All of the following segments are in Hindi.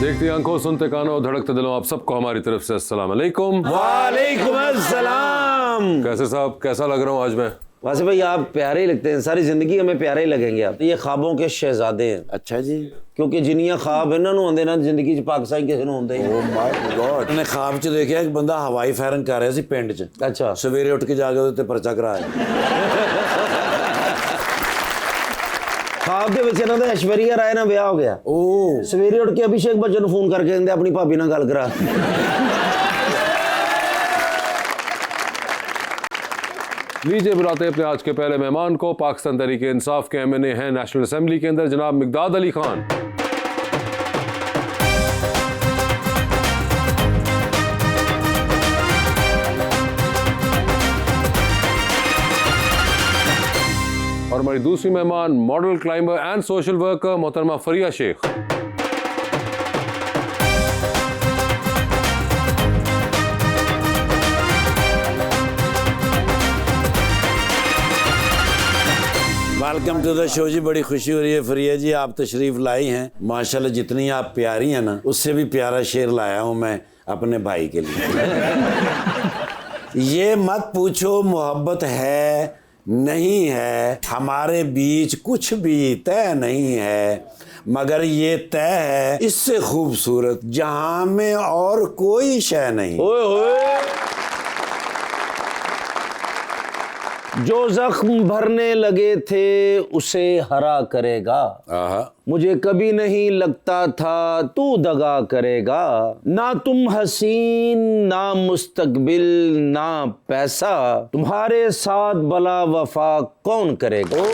देखती आंखों, सुनते कानों, धड़कते दिलों, आप सबको हमारी तरफ से अस्सलाम वालेकुम। वालेकुम अस्सलाम। कैसे साहब, कैसा लग रहा हूँ आज मैं? वैसे भाई आप प्यारे ही लगते हैं, सारी जिंदगी हमें प्यारे ही लगेंगे आप। ये ख्वाबों के शहजादे हैं। अच्छा जी, क्योंकि जिन्नियां ख्वाब इन्हां ਨੂੰ ਹੁੰਦੇ ਨਾ ਜ਼ਿੰਦਗੀ 'ਚ ਪਾਕਿਸਤਾਨ ਕਿਸੇ ਨੂੰ ਹੁੰਦੇ ओ माय गॉड। मैंने ख्वाब 'ਚ ਦੇਖਿਆ ਇੱਕ ਬੰਦਾ ਹਵਾਈ ਫਾਇਰਿੰਗ ਕਰ ਰਿਹਾ ਸੀ ਪਿੰਡ 'ਚ। ਅੱਛਾ ਸਵੇਰੇ ਉੱਠ ਕੇ ਜਾ ਕੇ ਉਹਦੇ ਤੇ ਪਰਚਾ ਕਰਾਇਆ। ख्वाब ਦੇ ਵਿੱਚ ਇਹਨਾਂ ਦਾ ਐਸ਼ਵਰੀਆ ਰਾਏ ਨਾਲ ਵਿਆਹ ਹੋ ਗਿਆ। ओ ਸਵੇਰੇ ਉੱਠ ਕੇ ਅਭਿਸ਼ੇਕ ਬੱਚਨ ਨੂੰ ਫੋਨ ਕਰਕੇ ਕਹਿੰਦੇ ਆਪਣੀ ਭਾਬੀ ਨਾਲ ਗੱਲ ਕਰਾ। लीजिए बुलाते हैं अपने आज के पहले मेहमान को। पाकिस्तान तहरीक इंसाफ के MNA हैं नेशनल असेंबली के अंदर, जनाब मिकदाद अली खान। और हमारी दूसरी मेहमान model, climber and social worker मोहतरमा Fariya Shaikh. Welcome to the show जी। बड़ी खुशी हो रही है फरिया जी, आप तशरीफ लाई हैं। माशाल्लाह जितनी आप प्यारी हैं ना, उससे भी प्यारा शेर लाया हूँ मैं अपने भाई के लिए। ये मत पूछो मोहब्बत है नहीं है, हमारे बीच कुछ भी तय नहीं है, मगर ये तय है इससे खूबसूरत जहां में और कोई शय नहीं। ओए होए। जो जख्म भरने लगे थे उसे हरा करेगा, आहा। मुझे कभी नहीं लगता था तू दगा करेगा, ना तुम हसीन ना मुस्तकबिल ना पैसा, तुम्हारे साथ भला वफा कौन करेगा।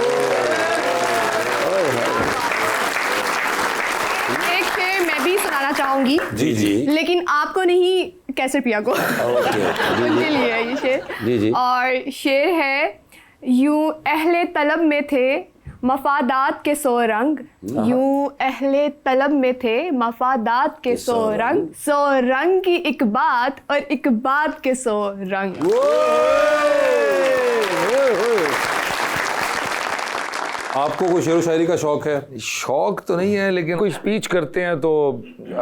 एक शेर मैं भी सुनाना चाहूंगी, जी जी। लेकिन आपको नहीं, कैसर पिया को। उनके लिए है ये शेर। जी जी। और शेर है, यूं अहले तलब में थे मफादात के सौ रंग, यूं अहले तलब में थे मफादात के सौ रंग की एक बात और एक बात के 100 रंग। आपको कोई शेर व शायरी का शौक है? शौक तो नहीं है, लेकिन कोई स्पीच करते हैं तो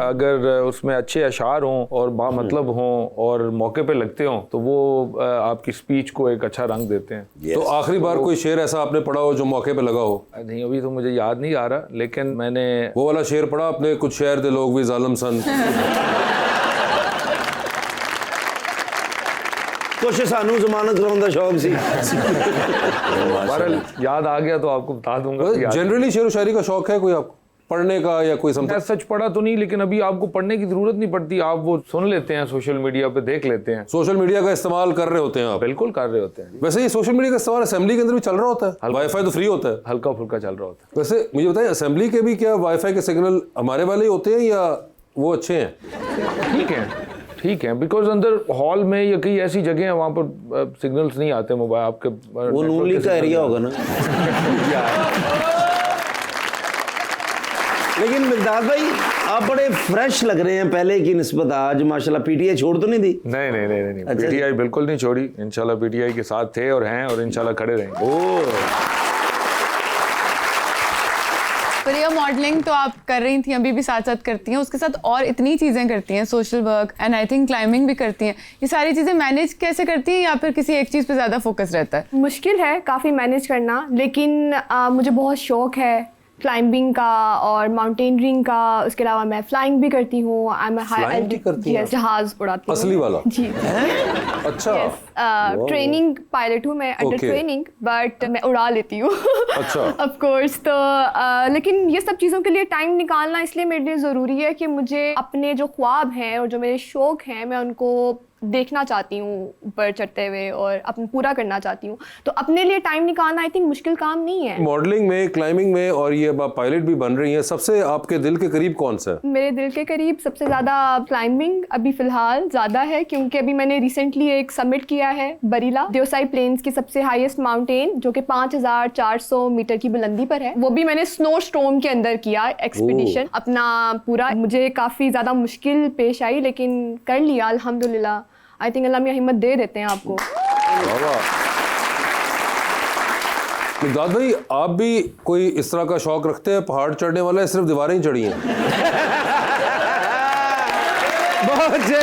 अगर उसमें अच्छे अशार हों और बामतलब हों और मौके पे लगते हों तो वो आपकी स्पीच को एक अच्छा रंग देते हैं। तो आखिरी बार कोई शेर ऐसा आपने पढ़ा हो जो मौके पे लगा हो? नहीं, अभी तो मुझे याद नहीं आ रहा, लेकिन मैंने वो वाला शेर पढ़ा आपने, कुछ शहर दे लोग भी जालिम सन। कुछ सानू जमानत कराने का शौक सी। बहरहाल याद आ गया तो आपको बता दूंगा। जनरली शेर व शायरी का शौक है कोई आपको पढ़ने का या कोई मैं सच पढ़ा तो नहीं, लेकिन अभी आपको पढ़ने की जरूरत नहीं पड़ती, आप वो सुन लेते हैं, सोशल मीडिया पे देख लेते हैं। सोशल मीडिया का इस्तेमाल कर रहे होते हैं आप? बिल्कुल कर रहे होते हैं। वैसे ये सोशल मीडिया का इस्तेमाल असेंबली के अंदर भी चल रहा होता है? वाईफाई तो फ्री होता है, हल्का फुल्का चल रहा होता है। वैसे मुझे बताइए असेंबली के भी क्या वाईफाई के सिग्नल हमारे वाले ही होते हैं या वो अच्छे हैं? ठीक है, बिकॉज अंदर हॉल में या कई ऐसी जगह है वहाँ पर सिग्नल्स नहीं आते मोबाइल आपके। वो नून लीग का एरिया होगा ना। लेकिन मिकदाद भाई आप बड़े फ्रेश लग रहे हैं पहले की निस्बत। आज माशाल्लाह पीटीआई छोड़ तो नहीं दी? नहीं, अच्छा, पीटीआई बिल्कुल नहीं छोड़ी। इंशाल्लाह पीटीआई के साथ थे और हैं और इंशाल्लाह खड़े रहेंगे। फरिया मॉडलिंग तो आप कर रही थी, अभी भी साथ साथ करती हैं, उसके साथ और इतनी चीज़ें करती हैं, social work and I think climbing भी करती हैं। ये सारी चीज़ें मैनेज कैसे करती हैं या फिर किसी एक चीज़ पे ज़्यादा फोकस रहता है? मुश्किल है काफ़ी मैनेज करना, लेकिन मुझे बहुत शौक है क्लाइंबिंग का और माउंटेनियरिंग का। उसके अलावा मैं फ्लाइंग भी करती हूँ। Flying भी करती हैं? जहाज उड़ाती हूँ। असली वाला? जी। अच्छा। ट्रेनिंग पायलट हूँ मैं, अंडर ट्रेनिंग, बट मैं उड़ा लेती हूँ। अच्छा। Of course. तो लेकिन ये सब चीज़ों के लिए टाइम निकालना इसलिए मेरे लिए ज़रूरी है कि मुझे अपने जो ख्वाब हैं और जो मेरे शौक हैं मैं उनको देखना चाहती हूँ ऊपर चढ़ते हुए और अपना पूरा करना चाहती हूँ। तो अपने लिए टाइम निकालना आई थिंक मुश्किल काम नहीं है। मॉडलिंग में, क्लाइंबिंग में और ये आप पायलट भी बन रही हैं, सबसे आपके दिल के करीब कौन सा है? मेरे दिल के करीब सबसे ज़्यादा क्लाइंबिंग अभी फ़िलहाल ज़्यादा है, क्योंकि अभी मैंने रिसेंटली एक समिट किया है बरीला, देवसाई प्लेन्स की सबसे हाईएस्ट माउंटेन जो कि 5400 मीटर की बुलंदी पर है। वो भी मैंने स्नो स्टॉर्म के अंदर किया एक्सपीडिशन अपना पूरा। मुझे काफ़ी ज़्यादा मुश्किल पेश आई लेकिन कर लिया अल्हम्दुलिल्लाह। आई थिंक अल्लाह मियां हिम्मत दे देते हैं आपको। मिकदाद भाई, आप भी कोई इस तरह का शौक रखते हैं? पहाड़ चढ़ने वाला है, सिर्फ दीवारें ही चढ़ी हैं? बच्चे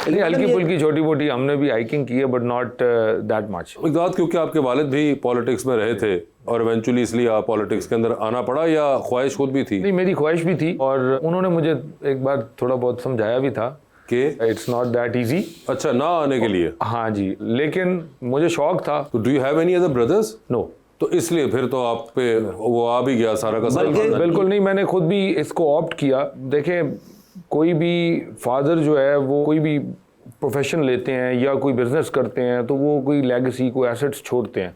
नहीं, हल्की फुल्की छोटी मोटी हमने भी हाइकिंग की है, but not that much. Mekdad, क्योंकि आपके वालिद भी पॉलिटिक्स में रहे थे और इवेंचुअली इसलिए आप पॉलिटिक्स के अंदर आना पड़ा, या ख्वाहिश खुद भी थी? नहीं, मेरी ख्वाहिश भी थी और उन्होंने मुझे एक बार थोड़ा बहुत समझाया भी था कि इट्स नॉट दैट इजी। अच्छा, ना आने के लिए? हाँ जी, लेकिन मुझे शौक था। तो do you have any other brothers? No. तो इसलिए फिर तो आप पे वो आ भी गया सारा का सारा। बिल्कुल नहीं, मैंने खुद भी इसको ऑप्ट किया। देखें, कोई भी फादर जो है वो कोई भी प्रोफेशन लेते हैं या कोई बिजनेस करते हैं तो वो कोई लेगेसी, कोई एसेट्स छोड़ते हैं।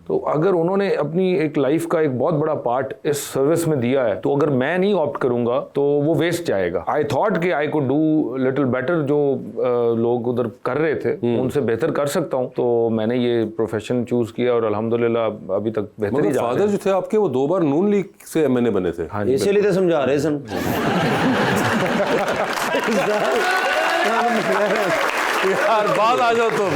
तो अगर उन्होंने अपनी एक लाइफ का एक बहुत बड़ा पार्ट इस सर्विस में दिया है, तो अगर मैं नहीं ऑप्ट करूंगा तो वो वेस्ट जाएगा। आई थॉट कि I could do little better, जो लोग उधर कर रहे थे उनसे बेहतर कर सकता हूं, तो मैंने ये प्रोफेशन चूज किया और अल्हम्दुलिल्लाह अभी तक बेहतर ही जा रहा है। फादर जो थे आपके, वो 2 बार नून लीग से एमएनए बने थे। हाँ जी, इसीलिए तो समझा रहे सन। यार बात आ जाओ तुम।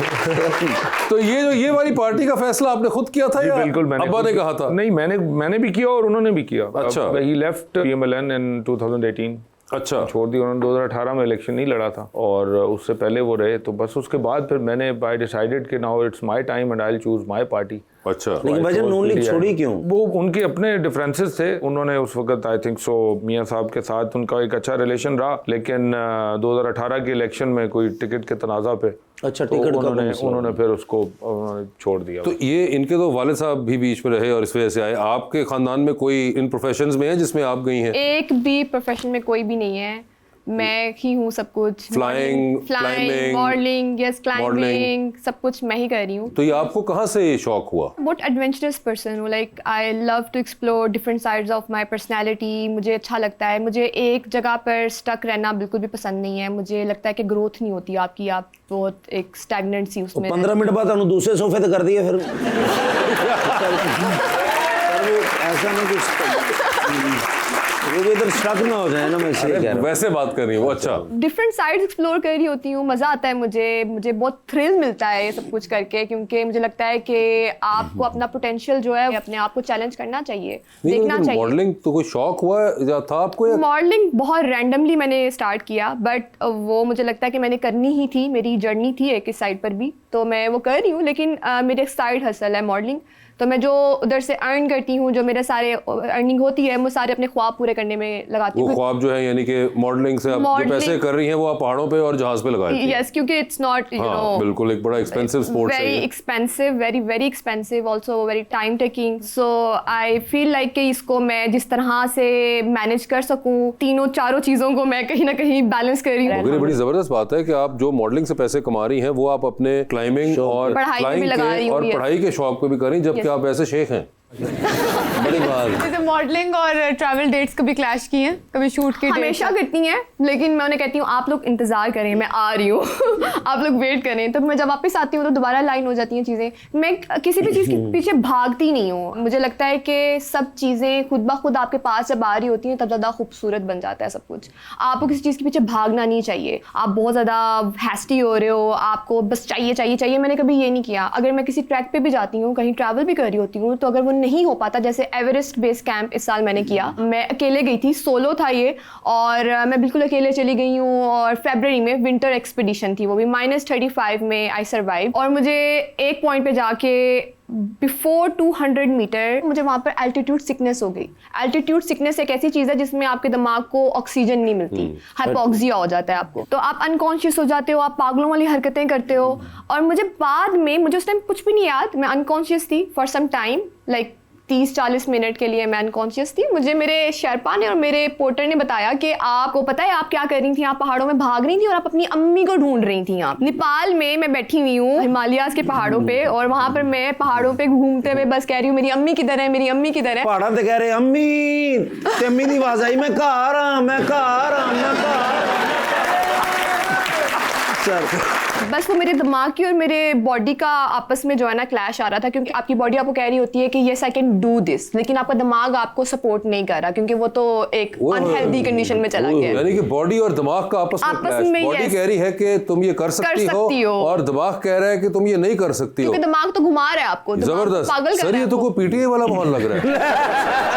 तो ये वाली पार्टी का फैसला आपने खुद किया था या बिल्कुल मैंने अब्बा ने कहा था? नहीं, मैंने भी किया और उन्होंने भी किया। अच्छा। ही लेफ्ट पीएमएलएन इन 2018। अच्छा, छोड़ दी उन्होंने। 2018 में इलेक्शन नहीं लड़ा था और उससे पहले वो रहे, तो बस उसके बाद फिर मैंने आई डिसाइडेड कि now it's my time and I will choose my party. अच्छा। लेकिन भाईजान नून लीग छोड़ी क्यों? वो उनके अपने डिफरेंसेस थे। उन्होंने उस वक्त आई थिंक सो मियां साहब के साथ उनका एक अच्छा रिलेशन रहा, लेकिन 2018 के इलेक्शन में कोई टिकट के तनाजा पे अच्छा, तो टिकट का उन्होंने फिर उसको छोड़ दिया। तो ये इनके तो वालिद साहब भी बीच में रहे और इस वजह से आए। आपके खानदान में कोई इन प्रोफेशंस में है जिसमें आप गई हैं? एक भी प्रोफेशन में कोई भी नहीं है, मैं ही हूँ सब कुछ। Flying, climbing, modelling, yes, modeling। Climbing, सब कुछ मैं ही कर रही हूँ। तो ये आपको कहाँ से ये शौक हुआ? बहुत एडवेंचरस पर्सन हूँ, like I love to explore different sides of my personality. मुझे अच्छा लगता है, मुझे एक जगह पर स्टक रहना बिल्कुल भी पसंद नहीं है। मुझे लगता है कि ग्रोथ नहीं होती आपकी, आप बहुत एक स्टैग्नेंट सी उसमें। 15 मिनट बाद तुम दूसरे सोफे तो कर दिए फिर। ऐसा नहीं कुछ, वो भी इधर स्टक ना हो जाए ना, मैं इसलिए कह रहा हूँ। वैसे बात कर रही हूँ। अच्छा, डिफरेंट साइड्स एक्सप्लोर कर रही होती हूँ, मज़ा आता है मुझे बहुत थ्रिल मिलता है ये सब कुछ करके, क्योंकि मुझे लगता है कि आपको अपना पोटेंशियल जो है अपने आप को चैलेंज करना चाहिए, देखना चाहिए। मॉडलिंग तो कोई शौक हुआ या था आपको? या मॉडलिंग बहुत रैंडमली मैंने स्टार्ट किया, बट वो मुझे लगता है कि मैंने करनी ही थी, मेरी जर्नी थी एक इस साइड पर भी, तो मैं वो कर रही हूँ। लेकिन मेरे साइड हसल है मॉडलिंग, तो मैं जो उधर से अर्न करती हूँ, जो मेरे सारे अर्निंग होती है, मैं सारे अपने ख्वाब पूरे करने में लगाती हूँ। वो ख्वाब जो है, यानी कि मॉडलिंग से आप जो पैसे कर रही हैं वो आप पहाड़ों पे और जहाज पे लगाती हैं? यस, क्योंकि इट्स नॉट यू नो, बिल्कुल एक बड़ा एक्सपेंसिव स्पोर्ट्स है। Very expensive, very expensive, also very time taking. So I feel like कि इसको मैं जिस तरह से मैनेज कर सकूँ, तीनों चारों चीज़ों को मैं कहीं ना कहीं बैलेंस कर रही हूँ। मगर ये बड़ी जबरदस्त बात है कि आप जो मॉडलिंग से पैसे कमा रही हैं वो आप अपने क्लाइंबिंग और पढ़ाई में भी लगा रही हूँ, और yes। पढ़ाई के शौक पे भी कर रही हैं, जबकि आप ऐसे शेख हैं। बड़ी बात। जैसे मॉडलिंग और ट्रैवल डेट्स कभी क्लैश की हैं, कभी शूट की हमेशा करती हैं, लेकिन मैं उन्हें कहती हूँ आप लोग इंतजार करें, मैं आ रही हूँ आप लोग वेट करें। तो मैं जब वापस आती हूँ तो दोबारा लाइन हो जाती हैं चीज़ें। मैं किसी भी चीज़ के पीछे भागती नहीं हूँ। मुझे लगता है कि सब चीज़ें खुद ब खुद आपके पास जब आ रही होती हैं तब ज़्यादा खूबसूरत बन जाता है सब कुछ। आपको किसी चीज़ के पीछे भागना नहीं चाहिए। आप बहुत ज़्यादा हैस्टी हो रहे हो, आपको बस चाहिए। मैंने कभी ये नहीं किया। अगर मैं किसी ट्रैक पे भी जाती हूँ, कहीं ट्रैवल भी कर रही होती हूँ, तो अगर वो नहीं हो पाता, जैसे एवरेस्ट बेस कैंप इस साल मैंने किया, मैं अकेले गई थी, सोलो था ये, और मैं बिल्कुल अकेले चली गई हूँ। और फरवरी में विंटर एक्सपीडिशन थी, वो भी -35 में आई सर्वाइव। और मुझे एक पॉइंट पे जाके बिफोर 200 मीटर मुझे वहाँ पर एल्टीट्यूड सिकनेस हो गई। एल्टीट्यूड सिकनेस एक ऐसी चीज़ है जिसमें आपके दिमाग को ऑक्सीजन नहीं मिलती, हाइपोक्सिया हो जाता है आपको, तो आप अनकॉन्शियस हो जाते हो, आप पागलों वाली हरकतें करते हो। और मुझे बाद में, मुझे उस टाइम कुछ भी नहीं याद, मैं अनकॉन्शियस थी for some time, like 30-40 minute के लिए मैं अनकॉन्शियस थी। मुझे मेरे शेरपा ने और मेरे पोर्टर ने बताया कि आपको पता है आप क्या कर रही थी, आप पहाड़ों में भाग रही थी और आप अपनी अम्मी को ढूंढ रही थी। आप नेपाल में मैं बैठी हुई हूँ हिमालयाज के पहाड़ों पे, और वहां पर मैं पहाड़ों पे घूमते हुए बस कह रही हूँ मेरी अम्मी किधर है, मेरी अम्मी किधर है। पहाड़ा ते कह रहे अम्मी, ते अम्मी दी आवाज आई, मैं घर आ, मैं घर आ, मैं घर। सर बस वो मेरे दिमाग की और मेरे बॉडी का आपस में जो है ना क्लैश आ रहा था, क्योंकि आपकी बॉडी आपको कह रही होती है कि yes I can do this, लेकिन आपका दिमाग आपको सपोर्ट नहीं कर रहा, क्योंकि वो तो एक अनहेल्दी कंडीशन में चला गया है। यानी कि बॉडी और दिमाग का आपस में क्लैश। बॉडी कह रही है कि तुम ये कर सकती हो और दिमाग कह रहा है कि तुम ये नहीं कर सकती हो, क्योंकि दिमाग तो घुमा रहा है आपको, जबरदस्त। सर ये तो कोई पीटीए वाला माहौल लग रहा है।